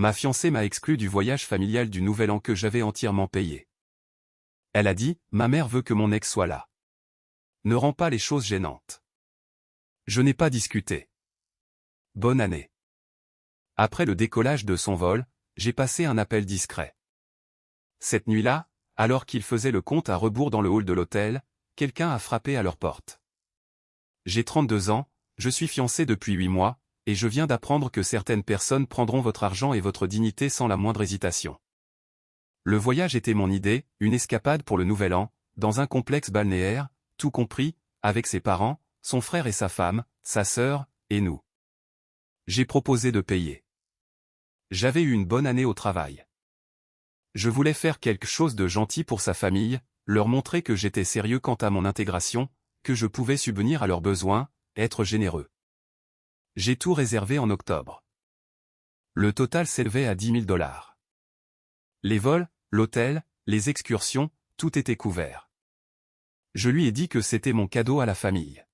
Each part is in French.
Ma fiancée m'a exclu du voyage familial du Nouvel An que j'avais entièrement payé. Elle a dit, ma mère veut que mon ex soit là. Ne rends pas les choses gênantes. Je n'ai pas discuté. Bonne année. Après le décollage de son vol, j'ai passé un appel discret. Cette nuit-là, alors qu'ils faisaient le compte à rebours dans le hall de l'hôtel, quelqu'un a frappé à leur porte. J'ai 32 ans, je suis fiancé depuis 8 mois, et je viens d'apprendre que certaines personnes prendront votre argent et votre dignité sans la moindre hésitation. Le voyage était mon idée, une escapade pour le Nouvel An, dans un complexe balnéaire, tout compris, avec ses parents, son frère et sa femme, sa sœur, et nous. J'ai proposé de payer. J'avais eu une bonne année au travail. Je voulais faire quelque chose de gentil pour sa famille, leur montrer que j'étais sérieux quant à mon intégration, que je pouvais subvenir à leurs besoins, être généreux. J'ai tout réservé en octobre. Le total s'élevait à $10 000. Les vols, l'hôtel, les excursions, tout était couvert. Je lui ai dit que c'était mon cadeau à la famille.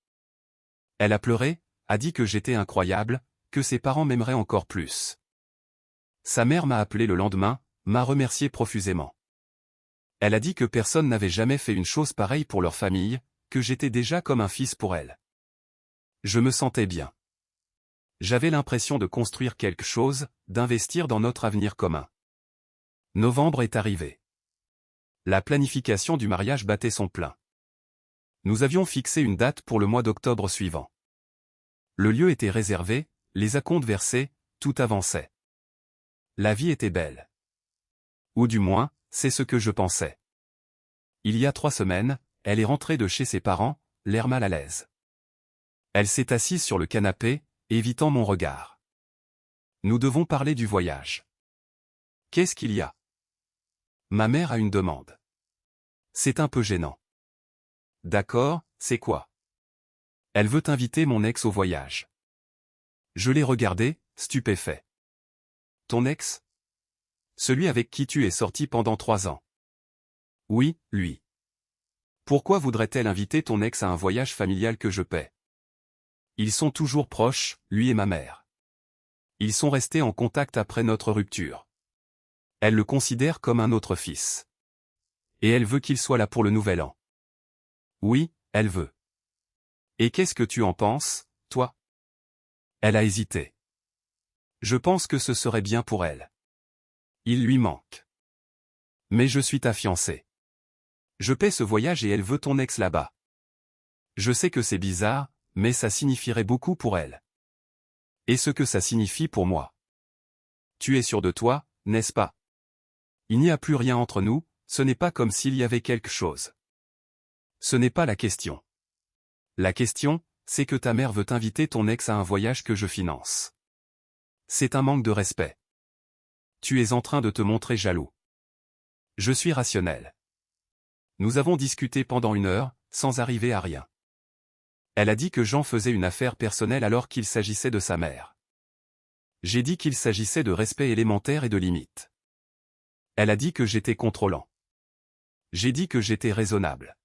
Elle a pleuré, a dit que j'étais incroyable, que ses parents m'aimeraient encore plus. Sa mère m'a appelé le lendemain, m'a remercié profusément. Elle a dit que personne n'avait jamais fait une chose pareille pour leur famille, que j'étais déjà comme un fils pour elle. Je me sentais bien. J'avais l'impression de construire quelque chose, d'investir dans notre avenir commun. Novembre est arrivé. La planification du mariage battait son plein. Nous avions fixé une date pour le mois d'octobre suivant. Le lieu était réservé, les acomptes versés, tout avançait. La vie était belle. Ou du moins, c'est ce que je pensais. Il y a 3 semaines, elle est rentrée de chez ses parents, l'air mal à l'aise. Elle s'est assise sur le canapé, évitant mon regard. Nous devons parler du voyage. Qu'est-ce qu'il y a? Ma mère a une demande. C'est un peu gênant. D'accord, c'est quoi? Elle veut inviter mon ex au voyage. Je l'ai regardé, stupéfait. Ton ex? Celui avec qui tu es sorti pendant 3 ans. Oui, lui. Pourquoi voudrait-elle inviter ton ex à un voyage familial que je paie? Ils sont toujours proches, lui et ma mère. Ils sont restés en contact après notre rupture. Elle le considère comme un autre fils. Et elle veut qu'il soit là pour le Nouvel An. Oui, elle veut. Et qu'est-ce que tu en penses, toi? Elle a hésité. Je pense que ce serait bien pour elle. Il lui manque. Mais je suis ta fiancée. Je paie ce voyage et elle veut ton ex là-bas. Je sais que c'est bizarre, mais ça signifierait beaucoup pour elle. Et ce que ça signifie pour moi. Tu es sûr de toi, n'est-ce pas? Il n'y a plus rien entre nous, ce n'est pas comme s'il y avait quelque chose. Ce n'est pas la question. La question, c'est que ta mère veut inviter ton ex à un voyage que je finance. C'est un manque de respect. Tu es en train de te montrer jaloux. Je suis rationnel. Nous avons discuté pendant 1 heure, sans arriver à rien. Elle a dit que Jean faisait une affaire personnelle alors qu'il s'agissait de sa mère. J'ai dit qu'il s'agissait de respect élémentaire et de limites. Elle a dit que j'étais contrôlant. J'ai dit que j'étais raisonnable.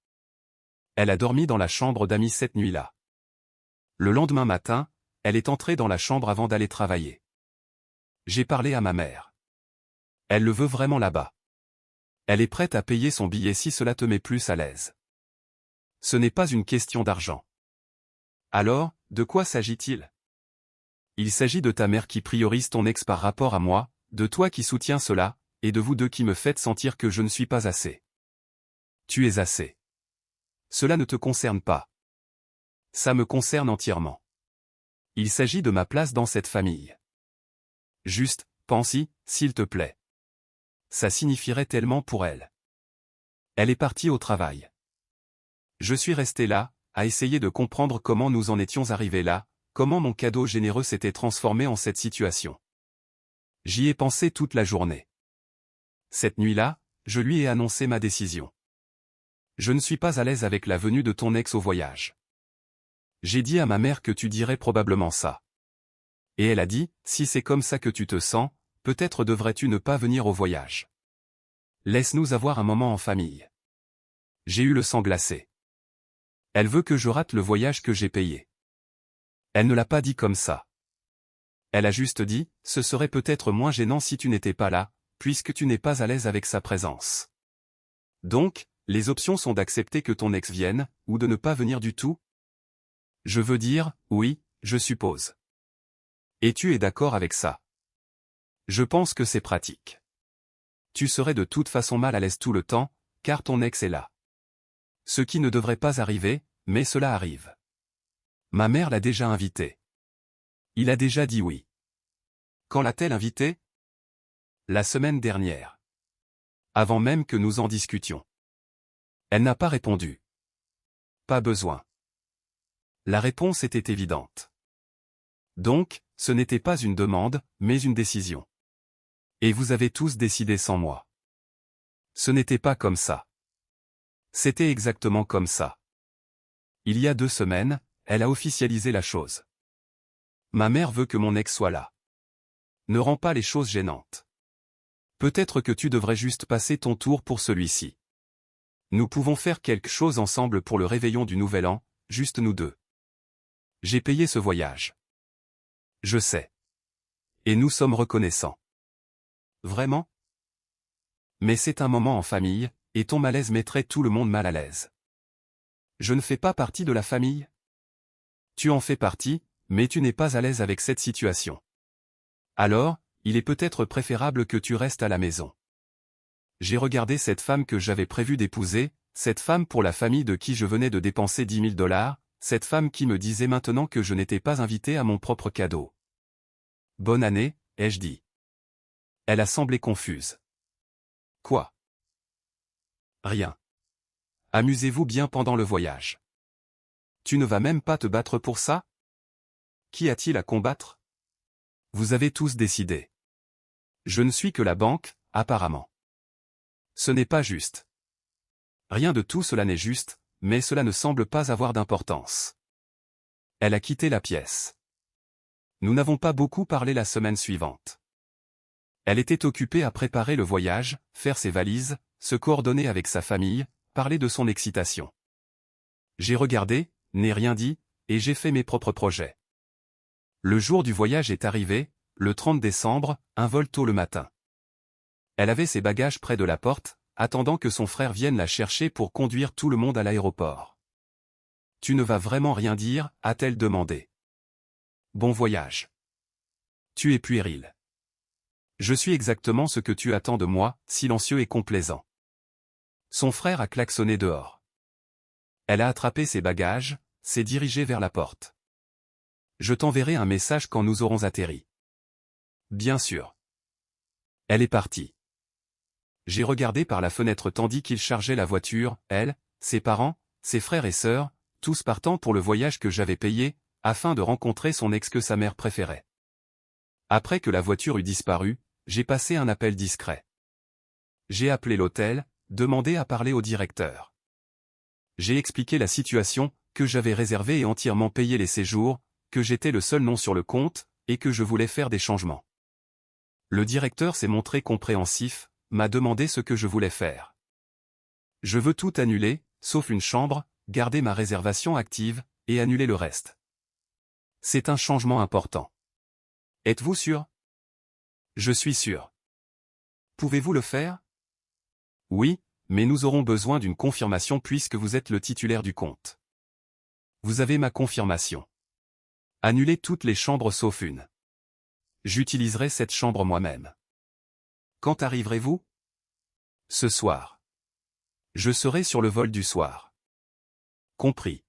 Elle a dormi dans la chambre d'amis cette nuit-là. Le lendemain matin, elle est entrée dans la chambre avant d'aller travailler. J'ai parlé à ma mère. Elle le veut vraiment là-bas. Elle est prête à payer son billet si cela te met plus à l'aise. Ce n'est pas une question d'argent. Alors, de quoi s'agit-il? Il s'agit de ta mère qui priorise ton ex par rapport à moi, de toi qui soutiens cela, et de vous deux qui me faites sentir que je ne suis pas assez. Tu es assez. Cela ne te concerne pas. Ça me concerne entièrement. Il s'agit de ma place dans cette famille. Juste, pense-y, s'il te plaît. Ça signifierait tellement pour elle. Elle est partie au travail. Je suis resté là, à essayer de comprendre comment nous en étions arrivés là, comment mon cadeau généreux s'était transformé en cette situation. J'y ai pensé toute la journée. Cette nuit-là, je lui ai annoncé ma décision. Je ne suis pas à l'aise avec la venue de ton ex au voyage. J'ai dit à ma mère que tu dirais probablement ça. Et elle a dit, si c'est comme ça que tu te sens, peut-être devrais-tu ne pas venir au voyage. Laisse-nous avoir un moment en famille. J'ai eu le sang glacé. Elle veut que je rate le voyage que j'ai payé. Elle ne l'a pas dit comme ça. Elle a juste dit, ce serait peut-être moins gênant si tu n'étais pas là, puisque tu n'es pas à l'aise avec sa présence. Donc, les options sont d'accepter que ton ex vienne, ou de ne pas venir du tout? Je veux dire, oui, je suppose. Et tu es d'accord avec ça? Je pense que c'est pratique. Tu serais de toute façon mal à l'aise tout le temps, car ton ex est là. Ce qui ne devrait pas arriver, mais cela arrive. Ma mère l'a déjà invité. Il a déjà dit oui. Quand l'a-t-elle invité? La semaine dernière. Avant même que nous en discutions. Elle n'a pas répondu. Pas besoin. La réponse était évidente. Donc, ce n'était pas une demande, mais une décision. Et vous avez tous décidé sans moi. Ce n'était pas comme ça. C'était exactement comme ça. Il y a 2 semaines, elle a officialisé la chose. Ma mère veut que mon ex soit là. Ne rends pas les choses gênantes. Peut-être que tu devrais juste passer ton tour pour celui-ci. Nous pouvons faire quelque chose ensemble pour le réveillon du Nouvel An, juste nous deux. J'ai payé ce voyage. Je sais. Et nous sommes reconnaissants. Vraiment? Mais c'est un moment en famille, et ton malaise mettrait tout le monde mal à l'aise. Je ne fais pas partie de la famille? Tu en fais partie, mais tu n'es pas à l'aise avec cette situation. Alors, il est peut-être préférable que tu restes à la maison. J'ai regardé cette femme que j'avais prévu d'épouser, cette femme pour la famille de qui je venais de dépenser 10 000 $, cette femme qui me disait maintenant que je n'étais pas invité à mon propre cadeau. Bonne année, ai-je dit. Elle a semblé confuse. Quoi? Rien. Amusez-vous bien pendant le voyage. Tu ne vas même pas te battre pour ça? Qui a-t-il à combattre? Vous avez tous décidé. Je ne suis que la banque, apparemment. Ce n'est pas juste. Rien de tout cela n'est juste, mais cela ne semble pas avoir d'importance. Elle a quitté la pièce. Nous n'avons pas beaucoup parlé la semaine suivante. Elle était occupée à préparer le voyage, faire ses valises, se coordonner avec sa famille, parler de son excitation. J'ai regardé, n'ai rien dit, et j'ai fait mes propres projets. Le jour du voyage est arrivé, le 30 décembre, un vol tôt le matin. Elle avait ses bagages près de la porte, attendant que son frère vienne la chercher pour conduire tout le monde à l'aéroport. « Tu ne vas vraiment rien dire ?» a-t-elle demandé. « Bon voyage. » Tu es puéril. Je suis exactement ce que tu attends de moi, silencieux et complaisant. Son frère a klaxonné dehors. Elle a attrapé ses bagages, s'est dirigée vers la porte. Je t'enverrai un message quand nous aurons atterri. Bien sûr. Elle est partie. J'ai regardé par la fenêtre tandis qu'il chargeait la voiture, elle, ses parents, ses frères et sœurs, tous partant pour le voyage que j'avais payé, afin de rencontrer son ex que sa mère préférait. Après que la voiture eut disparu, j'ai passé un appel discret. J'ai appelé l'hôtel, demandé à parler au directeur. J'ai expliqué la situation, que j'avais réservé et entièrement payé les séjours, que j'étais le seul nom sur le compte, et que je voulais faire des changements. Le directeur s'est montré compréhensif, m'a demandé ce que je voulais faire. Je veux tout annuler, sauf une chambre, garder ma réservation active, et annuler le reste. C'est un changement important. Êtes-vous sûr? Je suis sûr. Pouvez-vous le faire? Oui, mais nous aurons besoin d'une confirmation puisque vous êtes le titulaire du compte. Vous avez ma confirmation. Annulez toutes les chambres sauf une. J'utiliserai cette chambre moi-même. Quand arriverez-vous? Ce soir. Je serai sur le vol du soir. Compris.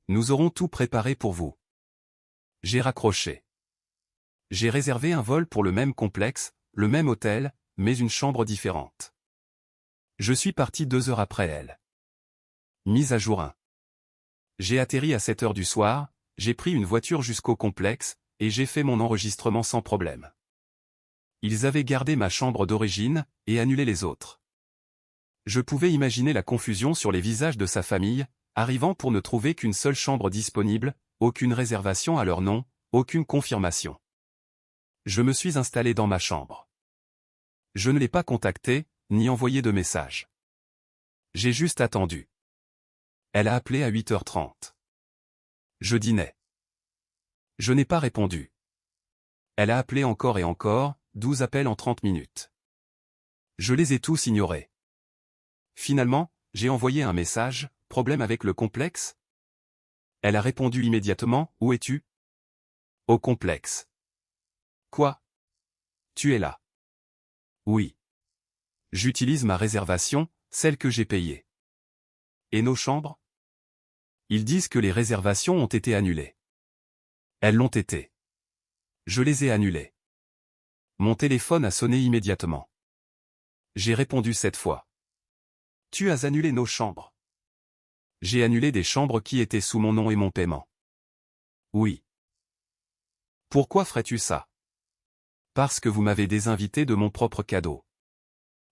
Nous aurons tout préparé pour vous. J'ai raccroché. J'ai réservé un vol pour le même complexe, le même hôtel, mais une chambre différente. Je suis parti 2 heures après elle. Mise à jour 1. J'ai atterri à 7 heures du soir, j'ai pris une voiture jusqu'au complexe, et j'ai fait mon enregistrement sans problème. Ils avaient gardé ma chambre d'origine, et annulé les autres. Je pouvais imaginer la confusion sur les visages de sa famille, arrivant pour ne trouver qu'une seule chambre disponible, aucune réservation à leur nom, aucune confirmation. Je me suis installé dans ma chambre. Je ne l'ai pas contacté, ni envoyé de message. J'ai juste attendu. Elle a appelé à 8h30. Je dînais. Je n'ai pas répondu. Elle a appelé encore et encore, 12 appels en 30 minutes. Je les ai tous ignorés. Finalement, j'ai envoyé un message, problème avec le complexe? Elle a répondu immédiatement, où es-tu? Au complexe. Quoi? Tu es là? Oui. J'utilise ma réservation, celle que j'ai payée. Et nos chambres? Ils disent que les réservations ont été annulées. Elles l'ont été. Je les ai annulées. Mon téléphone a sonné immédiatement. J'ai répondu 7 fois. Tu as annulé nos chambres. J'ai annulé des chambres qui étaient sous mon nom et mon paiement. Oui. Pourquoi ferais-tu ça? Parce que vous m'avez désinvité de mon propre cadeau.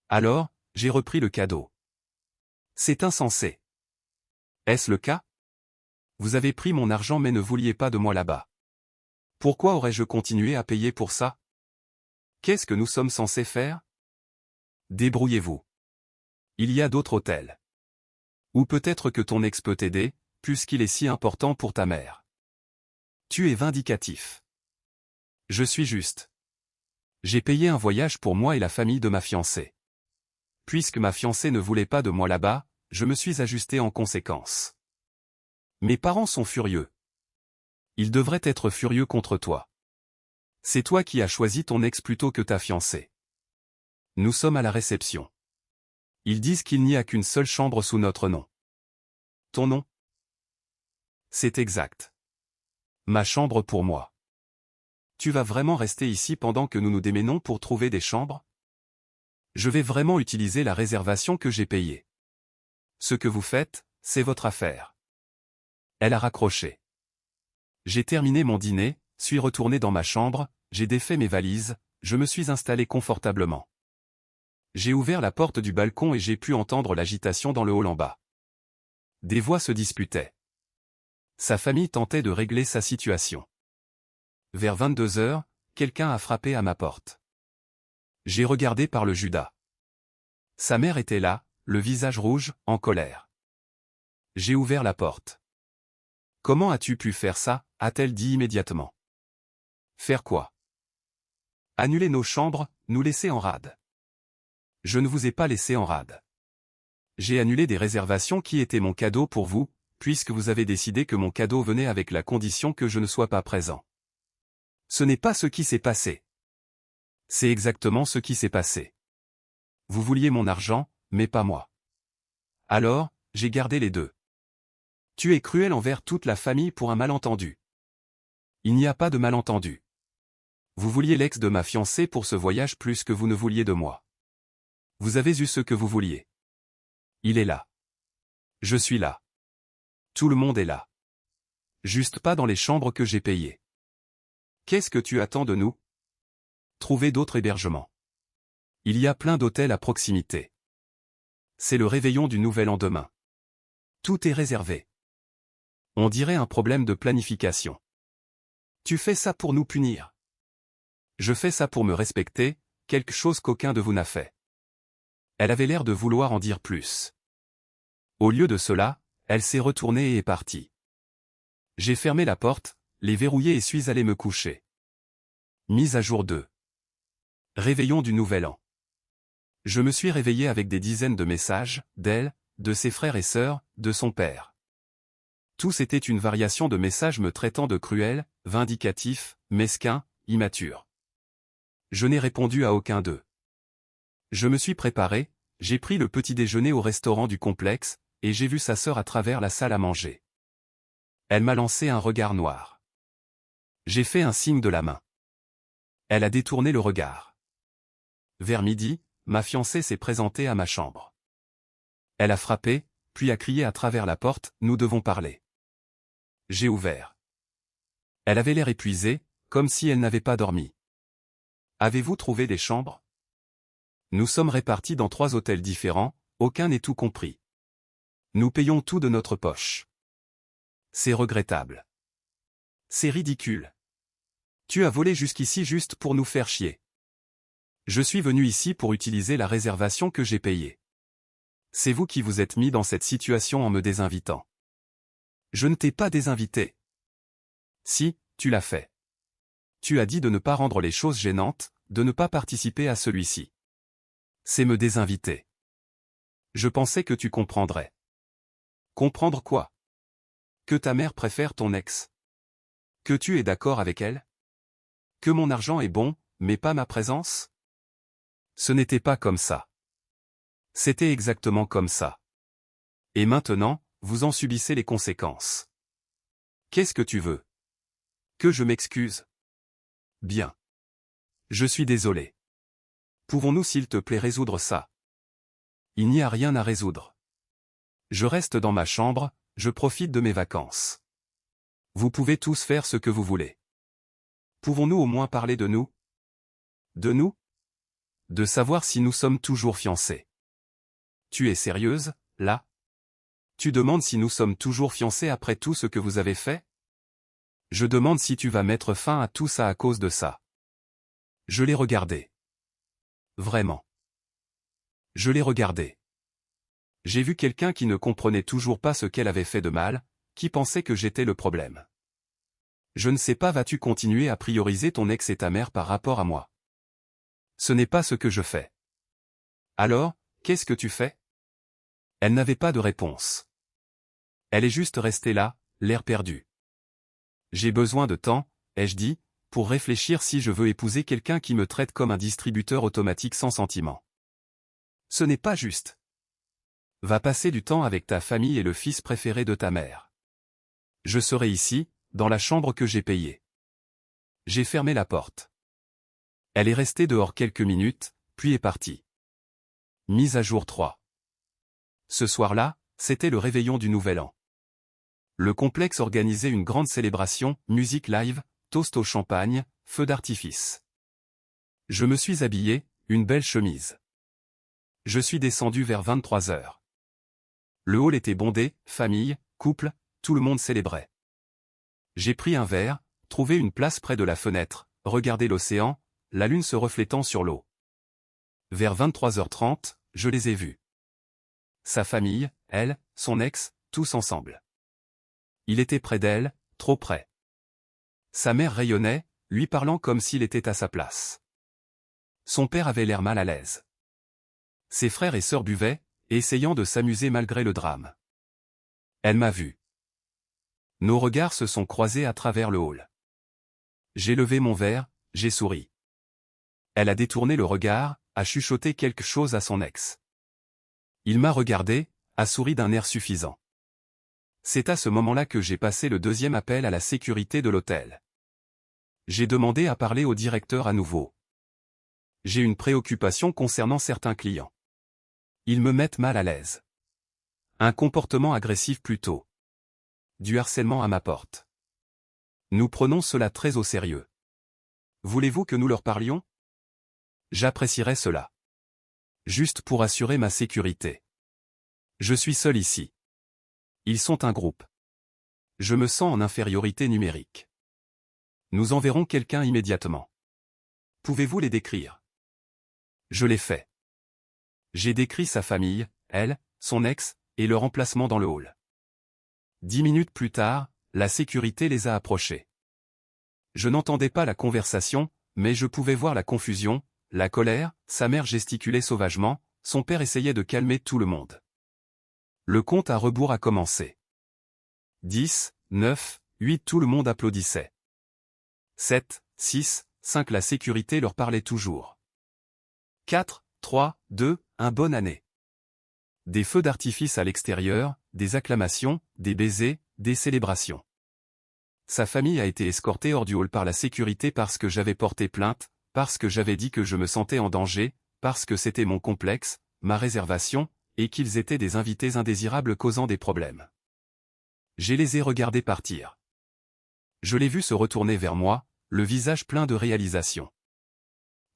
Alors, j'ai repris le cadeau. C'est insensé. Est-ce le cas? Vous avez pris mon argent mais ne vouliez pas de moi là-bas. Pourquoi aurais-je continué à payer pour ça? Qu'est-ce que nous sommes censés faire? Débrouillez-vous. Il y a d'autres hôtels. Ou peut-être que ton ex peut t'aider, puisqu'il est si important pour ta mère. Tu es vindicatif. Je suis juste. J'ai payé un voyage pour moi et la famille de ma fiancée. Puisque ma fiancée ne voulait pas de moi là-bas, je me suis ajusté en conséquence. Mes parents sont furieux. Ils devraient être furieux contre toi. C'est toi qui as choisi ton ex plutôt que ta fiancée. Nous sommes à la réception. Ils disent qu'il n'y a qu'une seule chambre sous notre nom. Ton nom? C'est exact. Ma chambre pour moi. Tu vas vraiment rester ici pendant que nous nous déménons pour trouver des chambres? Je vais vraiment utiliser la réservation que j'ai payée. Ce que vous faites, c'est votre affaire. Elle a raccroché. J'ai terminé mon dîner, suis retourné dans ma chambre, j'ai défait mes valises, je me suis installé confortablement. J'ai ouvert la porte du balcon et j'ai pu entendre l'agitation dans le hall en bas. Des voix se disputaient. Sa famille tentait de régler sa situation. Vers 22 heures, quelqu'un a frappé à ma porte. J'ai regardé par le Judas. Sa mère était là, le visage rouge, en colère. J'ai ouvert la porte. Comment as-tu pu faire ça? A-t-elle dit immédiatement. Faire quoi? Annuler nos chambres, nous laisser en rade. Je ne vous ai pas laissé en rade. J'ai annulé des réservations qui étaient mon cadeau pour vous, puisque vous avez décidé que mon cadeau venait avec la condition que je ne sois pas présent. Ce n'est pas ce qui s'est passé. C'est exactement ce qui s'est passé. Vous vouliez mon argent, mais pas moi. Alors, j'ai gardé les deux. Tu es cruel envers toute la famille pour un malentendu. Il n'y a pas de malentendu. Vous vouliez l'ex de ma fiancée pour ce voyage plus que vous ne vouliez de moi. Vous avez eu ce que vous vouliez. Il est là. Je suis là. Tout le monde est là. Juste pas dans les chambres que j'ai payées. Qu'est-ce que tu attends de nous? Trouver d'autres hébergements. Il y a plein d'hôtels à proximité. C'est le réveillon du nouvel an demain. Tout est réservé. On dirait un problème de planification. Tu fais ça pour nous punir. Je fais ça pour me respecter, quelque chose qu'aucun de vous n'a fait. Elle avait l'air de vouloir en dire plus. Au lieu de cela, elle s'est retournée et est partie. J'ai fermé la porte, les verrouillé et suis allé me coucher. Mise à jour 2. Réveillon du nouvel an. Je me suis réveillé avec des dizaines de messages, d'elle, de ses frères et sœurs, de son père. Tous étaient une variation de messages me traitant de cruel, vindicatif, mesquin, immature. Je n'ai répondu à aucun d'eux. Je me suis préparé, j'ai pris le petit déjeuner au restaurant du complexe, et j'ai vu sa sœur à travers la salle à manger. Elle m'a lancé un regard noir. J'ai fait un signe de la main. Elle a détourné le regard. Vers midi, ma fiancée s'est présentée à ma chambre. Elle a frappé, puis a crié à travers la porte, « Nous devons parler ». J'ai ouvert. Elle avait l'air épuisée, comme si elle n'avait pas dormi. « Avez-vous trouvé des chambres ? Nous sommes répartis dans 3 hôtels différents, aucun n'est tout compris. Nous payons tout de notre poche. C'est regrettable. C'est ridicule. Tu as volé jusqu'ici juste pour nous faire chier. Je suis venu ici pour utiliser la réservation que j'ai payée. C'est vous qui vous êtes mis dans cette situation en me désinvitant. Je ne t'ai pas désinvité. Si, tu l'as fait. Tu as dit de ne pas rendre les choses gênantes, de ne pas participer à celui-ci. C'est me désinviter. Je pensais que tu comprendrais. Comprendre quoi? Que ta mère préfère ton ex. Que tu es d'accord avec elle? Que mon argent est bon, mais pas ma présence? Ce n'était pas comme ça. C'était exactement comme ça. Et maintenant, vous en subissez les conséquences. Qu'est-ce que tu veux? Que je m'excuse? Bien. Je suis désolé. Pouvons-nous s'il te plaît résoudre ça? Il n'y a rien à résoudre. Je reste dans ma chambre, je profite de mes vacances. Vous pouvez tous faire ce que vous voulez. Pouvons-nous au moins parler de nous? De nous? De savoir si nous sommes toujours fiancés. Tu es sérieuse, là? Tu demandes si nous sommes toujours fiancés après tout ce que vous avez fait? Je demande si tu vas mettre fin à tout ça à cause de ça. Je l'ai regardé. Vraiment. Je l'ai regardé. J'ai vu quelqu'un qui ne comprenait toujours pas ce qu'elle avait fait de mal, qui pensait que j'étais le problème. Je ne sais pas, vas-tu continuer à prioriser ton ex et ta mère par rapport à moi? Ce n'est pas ce que je fais. Alors, qu'est-ce que tu fais? Elle n'avait pas de réponse. Elle est juste restée là, l'air perdu. J'ai besoin de temps, ai-je dit, pour réfléchir si je veux épouser quelqu'un qui me traite comme un distributeur automatique sans sentiment. Ce n'est pas juste. Va passer du temps avec ta famille et le fils préféré de ta mère. Je serai ici, dans la chambre que j'ai payée. J'ai fermé la porte. Elle est restée dehors quelques minutes, puis est partie. Mise à jour 3. Ce soir-là, c'était le réveillon du Nouvel An. Le complexe organisait une grande célébration, musique live, toast au champagne, feu d'artifice. Je me suis habillé, une belle chemise. Je suis descendu vers 23 heures. Le hall était bondé, famille, couple, tout le monde célébrait. J'ai pris un verre, trouvé une place près de la fenêtre, regardé l'océan, la lune se reflétant sur l'eau. Vers 23h30, je les ai vus. Sa famille, elle, son ex, tous ensemble. Il était près d'elle, trop près. Sa mère rayonnait, lui parlant comme s'il était à sa place. Son père avait l'air mal à l'aise. Ses frères et sœurs buvaient, essayant de s'amuser malgré le drame. Elle m'a vu. Nos regards se sont croisés à travers le hall. J'ai levé mon verre, j'ai souri. Elle a détourné le regard, a chuchoté quelque chose à son ex. Il m'a regardé, a souri d'un air suffisant. C'est à ce moment-là que j'ai passé le deuxième appel à la sécurité de l'hôtel. J'ai demandé à parler au directeur à nouveau. J'ai une préoccupation concernant certains clients. Ils me mettent mal à l'aise. Un comportement agressif plutôt. Du harcèlement à ma porte. Nous prenons cela très au sérieux. Voulez-vous que nous leur parlions? J'apprécierais cela. Juste pour assurer ma sécurité. Je suis seul ici. Ils sont un groupe. Je me sens en infériorité numérique. Nous enverrons quelqu'un immédiatement. Pouvez-vous les décrire? Je l'ai fait. J'ai décrit sa famille, elle, son ex, et leur emplacement dans le hall. 10 minutes plus tard, la sécurité les a approchés. Je n'entendais pas la conversation, mais je pouvais voir la confusion, la colère, sa mère gesticulait sauvagement, son père essayait de calmer tout le monde. Le compte à rebours a commencé. 10, 9, 8, tout le monde applaudissait. 7, 6, 5, la sécurité leur parlait toujours. 4, 3, 2, 1, bonne année. Des feux d'artifice à l'extérieur, des acclamations, des baisers, des célébrations. Sa famille a été escortée hors du hall par la sécurité parce que j'avais porté plainte, parce que j'avais dit que je me sentais en danger, parce que c'était mon complexe, ma réservation, et qu'ils étaient des invités indésirables causant des problèmes. Je les ai regardés partir. Je l'ai vu se retourner vers moi, le visage plein de réalisation.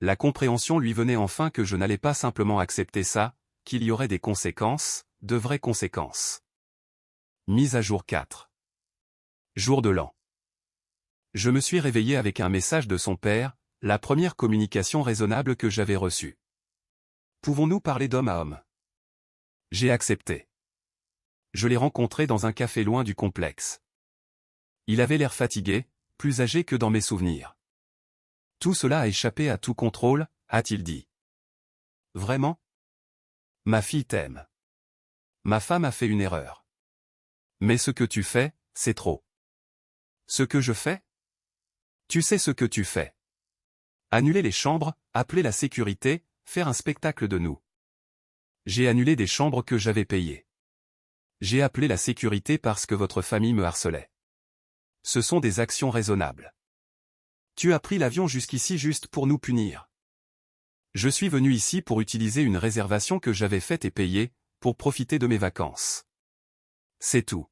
La compréhension lui venait enfin que je n'allais pas simplement accepter ça, qu'il y aurait des conséquences, de vraies conséquences. Mise à jour 4. Jour de l'an. Je me suis réveillé avec un message de son père, la première communication raisonnable que j'avais reçue. Pouvons-nous parler d'homme à homme? J'ai accepté. Je l'ai rencontré dans un café loin du complexe. Il avait l'air fatigué, plus âgé que dans mes souvenirs. Tout cela a échappé à tout contrôle, a-t-il dit. Vraiment? Ma fille t'aime. Ma femme a fait une erreur. Mais ce que tu fais, c'est trop. Ce que je fais? Tu sais ce que tu fais. Annuler les chambres, appeler la sécurité, faire un spectacle de nous. J'ai annulé des chambres que j'avais payées. J'ai appelé la sécurité parce que votre famille me harcelait. Ce sont des actions raisonnables. Tu as pris l'avion jusqu'ici juste pour nous punir. Je suis venu ici pour utiliser une réservation que j'avais faite et payée, pour profiter de mes vacances. C'est tout.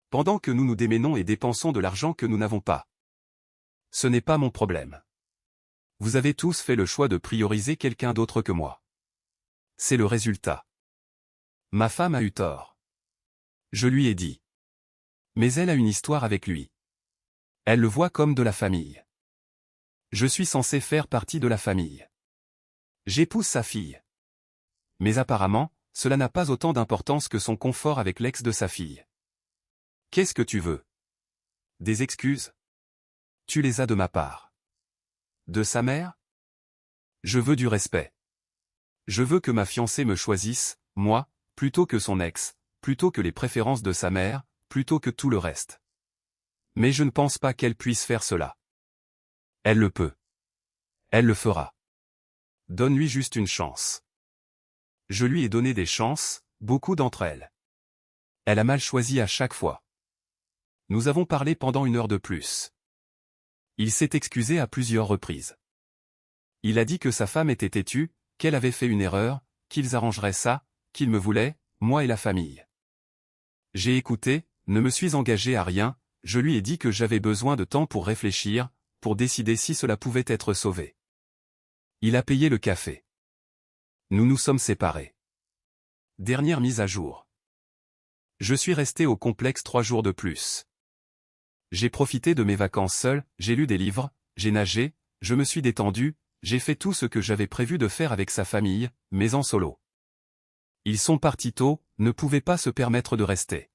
Pendant que nous nous déménons et dépensons de l'argent que nous n'avons pas. Ce n'est pas mon problème. Vous avez tous fait le choix de prioriser quelqu'un d'autre que moi. C'est le résultat. Ma femme a eu tort. Je lui ai dit. Mais elle a une histoire avec lui. Elle le voit comme de la famille. Je suis censé faire partie de la famille. J'épouse sa fille. Mais apparemment, cela n'a pas autant d'importance que son confort avec l'ex de sa fille. Qu'est-ce que tu veux? Des excuses? Tu les as de ma part. De sa mère? Je veux du respect. Je veux que ma fiancée me choisisse, moi, plutôt que son ex, plutôt que les préférences de sa mère, plutôt que tout le reste. Mais je ne pense pas qu'elle puisse faire cela. Elle le peut. Elle le fera. Donne-lui juste une chance. Je lui ai donné des chances, beaucoup d'entre elles. Elle a mal choisi à chaque fois. Nous avons parlé pendant 1 heure de plus. Il s'est excusé à plusieurs reprises. Il a dit que sa femme était têtue, qu'elle avait fait une erreur, qu'ils arrangeraient ça, qu'il me voulait, moi et la famille. J'ai écouté, ne me suis engagé à rien, je lui ai dit que j'avais besoin de temps pour réfléchir, pour décider si cela pouvait être sauvé. Il a payé le café. Nous nous sommes séparés. Dernière mise à jour. Je suis resté au complexe 3 jours de plus. J'ai profité de mes vacances seul, j'ai lu des livres, j'ai nagé, je me suis détendu, j'ai fait tout ce que j'avais prévu de faire avec sa famille, mais en solo. Ils sont partis tôt, ne pouvaient pas se permettre de rester.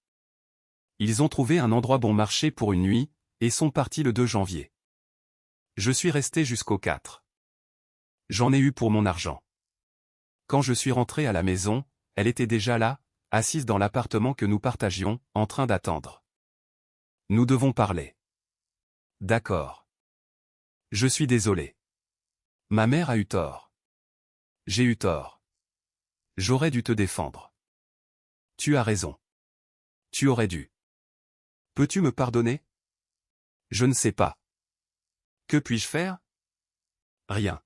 Ils ont trouvé un endroit bon marché pour une nuit, et sont partis le 2 janvier. Je suis resté jusqu'au 4. J'en ai eu pour mon argent. Quand je suis rentré à la maison, elle était déjà là, assise dans l'appartement que nous partagions, en train d'attendre. Nous devons parler. D'accord. Je suis désolé. Ma mère a eu tort. J'ai eu tort. J'aurais dû te défendre. Tu as raison. Tu aurais dû. Peux-tu me pardonner? Je ne sais pas. Que puis-je faire? Rien.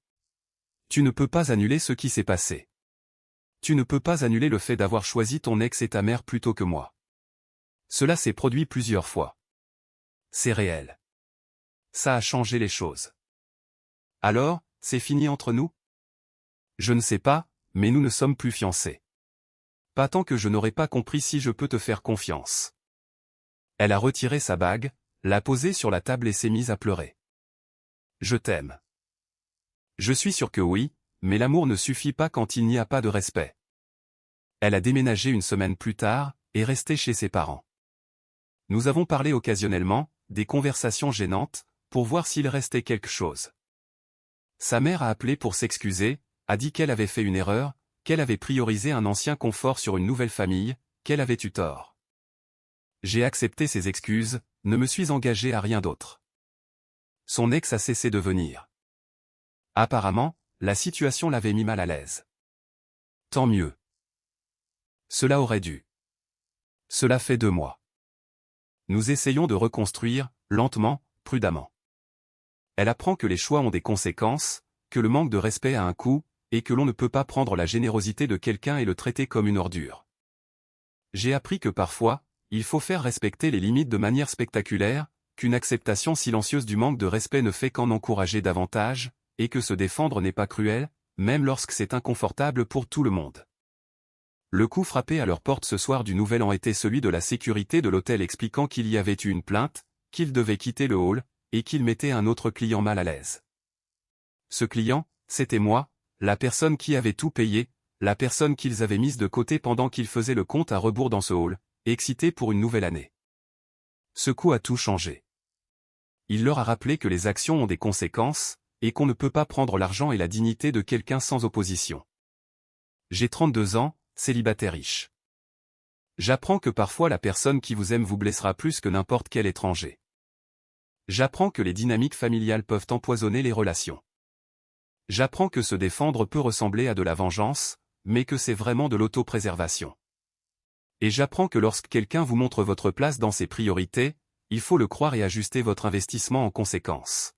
Tu ne peux pas annuler ce qui s'est passé. Tu ne peux pas annuler le fait d'avoir choisi ton ex et ta mère plutôt que moi. Cela s'est produit plusieurs fois. C'est réel. Ça a changé les choses. Alors, c'est fini entre nous? Je ne sais pas, mais nous ne sommes plus fiancés. Pas tant que je n'aurais pas compris si je peux te faire confiance. Elle a retiré sa bague, l'a posée sur la table et s'est mise à pleurer. Je t'aime. Je suis sûr que oui, mais l'amour ne suffit pas quand il n'y a pas de respect. Elle a déménagé 1 semaine plus tard, et est restée chez ses parents. Nous avons parlé occasionnellement, des conversations gênantes, pour voir s'il restait quelque chose. Sa mère a appelé pour s'excuser, a dit qu'elle avait fait une erreur, qu'elle avait priorisé un ancien confort sur une nouvelle famille, qu'elle avait eu tort. J'ai accepté ses excuses, ne me suis engagé à rien d'autre. Son ex a cessé de venir. Apparemment, la situation l'avait mis mal à l'aise. Tant mieux. Cela aurait dû. Cela fait 2 mois. Nous essayons de reconstruire, lentement, prudemment. Elle apprend que les choix ont des conséquences, que le manque de respect a un coût, et que l'on ne peut pas prendre la générosité de quelqu'un et le traiter comme une ordure. J'ai appris que parfois, il faut faire respecter les limites de manière spectaculaire, qu'une acceptation silencieuse du manque de respect ne fait qu'en encourager davantage, et que se défendre n'est pas cruel, même lorsque c'est inconfortable pour tout le monde. Le coup frappé à leur porte ce soir du Nouvel An était celui de la sécurité de l'hôtel expliquant qu'il y avait eu une plainte, qu'il devait quitter le hall, et qu'il mettait un autre client mal à l'aise. Ce client, c'était moi, la personne qui avait tout payé, la personne qu'ils avaient mise de côté pendant qu'ils faisaient le compte à rebours dans ce hall, excité pour une nouvelle année. Ce coup a tout changé. Il leur a rappelé que les actions ont des conséquences, et qu'on ne peut pas prendre l'argent et la dignité de quelqu'un sans opposition. J'ai 32 ans, célibataire riche. J'apprends que parfois la personne qui vous aime vous blessera plus que n'importe quel étranger. J'apprends que les dynamiques familiales peuvent empoisonner les relations. J'apprends que se défendre peut ressembler à de la vengeance, mais que c'est vraiment de l'autopréservation. Et j'apprends que lorsque quelqu'un vous montre votre place dans ses priorités, il faut le croire et ajuster votre investissement en conséquence.